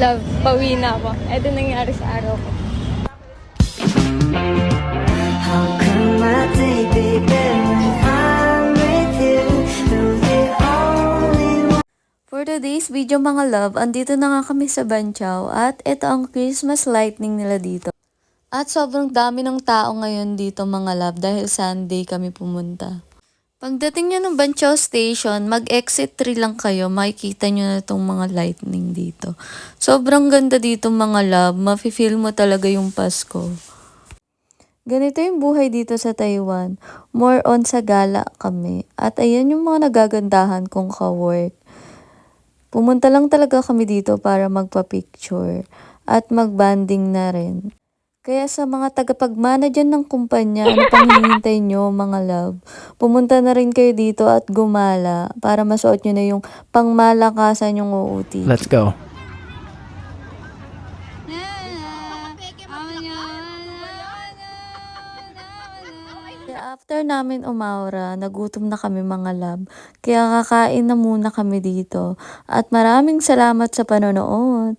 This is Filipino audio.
Love, pauwi na ako. Ito nangyari sa araw ko. How come my day be better when I'm with you? You're the only one. For today's video mga love, andito na nga kami sa Banchaw at ito ang Christmas lightning nila dito. At sobrang dami ng tao ngayon dito mga love dahil Sunday kami pumunta. Pagdating nyo ng Banchaw Station, mag-exit 3 lang kayo, makikita nyo na itong mga lightning dito. Sobrang ganda dito mga love, mafe-feel mo talaga yung Pasko. Ganito yung buhay dito sa Taiwan, more on sa gala kami. At ayan yung mga nagagandahan kong ka-work. Pumunta lang talaga kami dito para magpa-picture at mag-banding na rin. Kaya sa mga tagapagmana dyan ng kumpanya, ano pang hinihintay nyo mga love? Pumunta na rin kayo dito at gumala para masuot nyo na yung pangmalakasan yung uuti. Let's go. After namin umaura, nagutom na kami mga love. Kaya kakain na muna kami dito. At maraming salamat sa panonood.